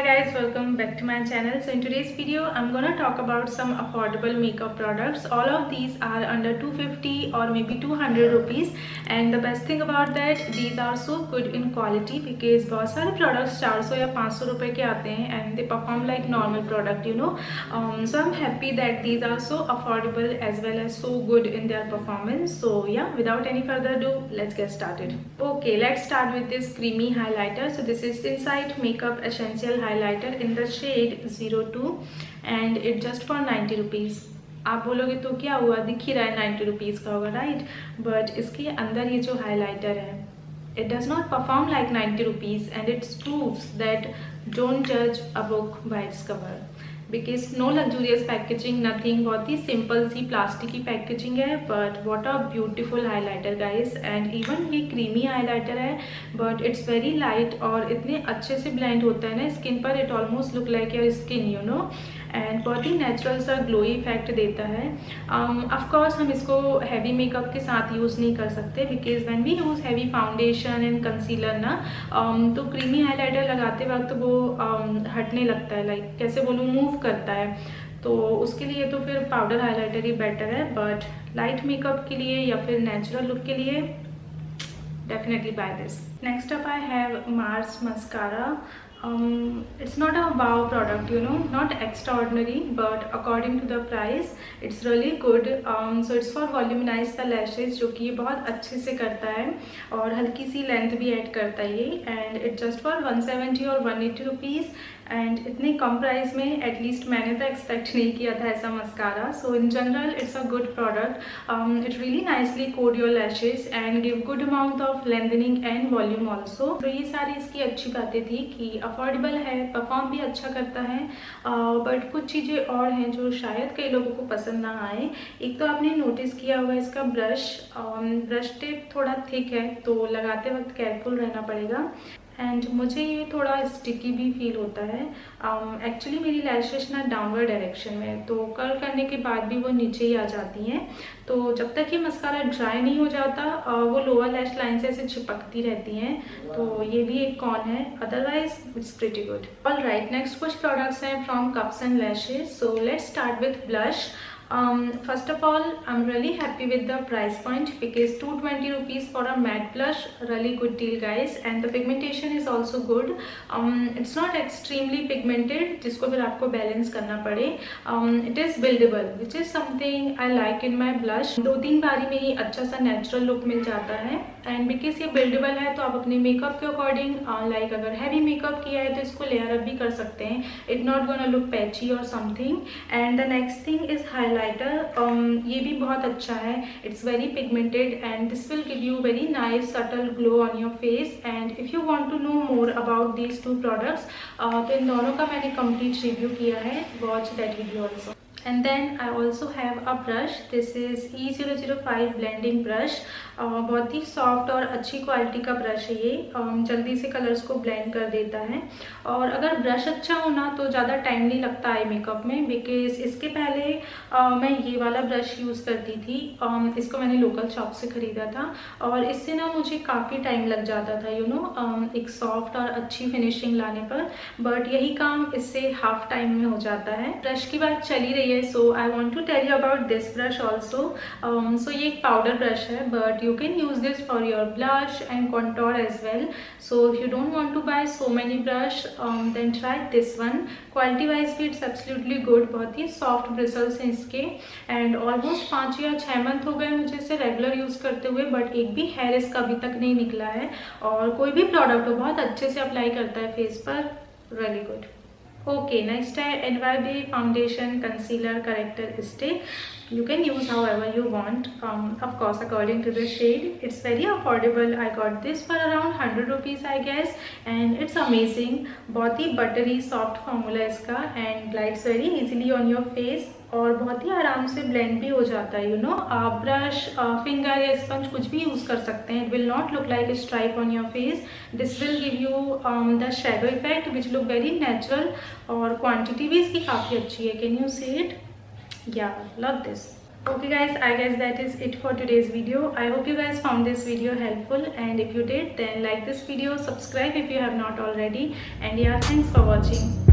guys, welcome back to my channel. So in today's video I'm gonna talk about some affordable makeup products. All of these are under 250 or maybe 200 rupees, and the best thing about that, these are so good in quality because बहुत सारे products 400 या 500 रुपए के आते हैं and they perform like normal product, you know. So I'm happy that these are so affordable as well as so good in their performance. So yeah, without any further ado, let's get started. Okay, let's start with this creamy highlighter. So this is Insight Makeup Essential Highlighter in the shade 02 and it just for 90 rupees. आप बोलोगे तो क्या हुआ, दिख ही रहा है 90 rupees का होगा, राइट? बट इसके अंदर ये जो हाइलाइटर है, it does not perform like 90 rupees and it proves that don't judge a book by its cover. Because no luxurious packaging, nothing, बहुत ही सिंपल सी प्लास्टिक की पैकेजिंग है, but what a beautiful highlighter guys. And even ये creamy highlighter है but it's very light और इतने अच्छे से blend होता है ना स्किन पर, it almost look like your skin, you know. And बहुत ही नेचुरल सा ग्लोई इफेक्ट देता है. ऑफकोर्स हम इसको हैवी मेकअप के साथ यूज़ नहीं कर सकते because when we use heavy foundation and concealer ना, तो क्रीमी हाइलाइटर लगाते वक्त वो हटने लगता है, लाइक कैसे बोलूँ, मूव करता है. तो उसके लिए तो फिर पाउडर हाइलाइटर ही बेटर है, बट लाइट मेकअप के लिए या फिर नेचुरल लुक के लिए definitely buy this. Next up I have Mars mascara. It's not a wow product, you know, not extraordinary, but according to the price it's really good. So it's for voluminize the lashes, जो कि ये बहुत अच्छे से करता है और हल्की सी लेंथ भी ऐड करता है ये. एंड इट जस्ट फॉर 170 और 180 रुपीज़. एंड इतने कम प्राइस में एटलीस्ट मैंने तो एक्सपेक्ट नहीं किया था ऐसा mascara. So in general it's a good product. It really nicely code your lashes and give good amount of lengthening and volume also. तो ये सारी इसकी अच्छी बातें थी कि अफोर्डेबल है, परफॉर्म भी अच्छा करता है, बट कुछ चीज़ें और हैं जो शायद कई लोगों को पसंद ना आए. एक तो आपने नोटिस किया होगा इसका ब्रश टिप थोड़ा थिक है, तो लगाते वक्त केयरफुल रहना पड़ेगा. एंड मुझे ये थोड़ा स्टिकी भी फील होता है. एक्चुअली मेरी लैशेस ना डाउनवर्ड डायरेक्शन में, तो कर्ल करने के बाद भी वो नीचे ही आ जाती हैं. तो जब तक ये मस्कारा ड्राई नहीं हो जाता वो लोअर लैश लाइन से ऐसे चिपकती रहती हैं. तो ये भी एक कॉन है, otherwise it's pretty good. All right, next कुछ प्रोडक्ट्स हैं from cups and lashes. So let's start with blush. First of all, I'm really happy with the price point because 220 rupees for a matte blush, really good deal guys. And the pigmentation is also good. It's not extremely pigmented जिसको फिर आपको balance करना पड़े. It is buildable, which is something I like in my blush. 2-3 बारी में ही अच्छा सा natural look मिल जाता है. एंड बिकॉज ये बिल्डेबल है तो आप अपने मेकअप के अकॉर्डिंग, लाइक अगर हैवी मेकअप किया है तो इसको लेयर अप भी कर सकते हैं. It not gonna look patchy और something. And the next thing is highlighter. ये भी बहुत अच्छा है. It's very pigmented and this will give you very nice subtle glow on your face. And if you want to know more about these two products, तो इन दोनों का मैंने कंप्लीट रिव्यू किया है. Watch that video also. And then I also have a brush. This is E005 blending brush. बहुत ही soft और अच्छी क्वालिटी का ब्रश है ये. जल्दी से कलर्स को ब्लेंड कर देता है. और अगर ब्रश अच्छा हो ना तो ज़्यादा टाइम नहीं लगता है मेकअप में, बिकॉज इसके पहले मैं ये वाला ब्रश यूज़ करती थी. इसको मैंने लोकल शॉप से ख़रीदा था और इससे ना मुझे काफ़ी टाइम लग जाता था, यू नो, एक सॉफ्ट और अच्छी फिनिशिंग लाने पर. बट यही काम इससे हाफ टाइम में हो जाता है. ब्रश की बात चली रही है, so I want to tell you about this brush also. So ये एक powder brush है, but you can use this for your blush and contour as well. So if you don't want to buy so many brush, then try this one. Quality wise भी it's absolutely good. बहुत ही soft bristles हैं इसके. And almost 5 या 6 month हो गए मुझे इसे regular use करते हुए, बट एक भी हेयर इसका अभी तक नहीं निकला है. और कोई भी प्रोडक्ट हो बहुत अच्छे से अप्लाई करता है फेस पर. Really good. Okay, next है NYB Foundation Concealer Corrector Stick. You can use however you want, of course according to the shade. It's very affordable. I got this for around 100 rupees I guess, and it's amazing. बहुत ही buttery soft formula इसका and glides very easily on your face. और बहुत ही आराम से blend भी हो जाता है, यू नो. आप ब्रश, फिंगर या स्पंज कुछ भी यूज़ कर सकते हैं. It will not look like a stripe on your face. This will give you the shadow effect which look very natural. और क्वांटिटी भी इसकी काफ़ी अच्छी है. Can you see it? या love this. Okay guys, I guess that is it for today's video. I hope you guys found this video helpful, and if you did, then like this video, subscribe if you have not already, and yeah, thanks for watching.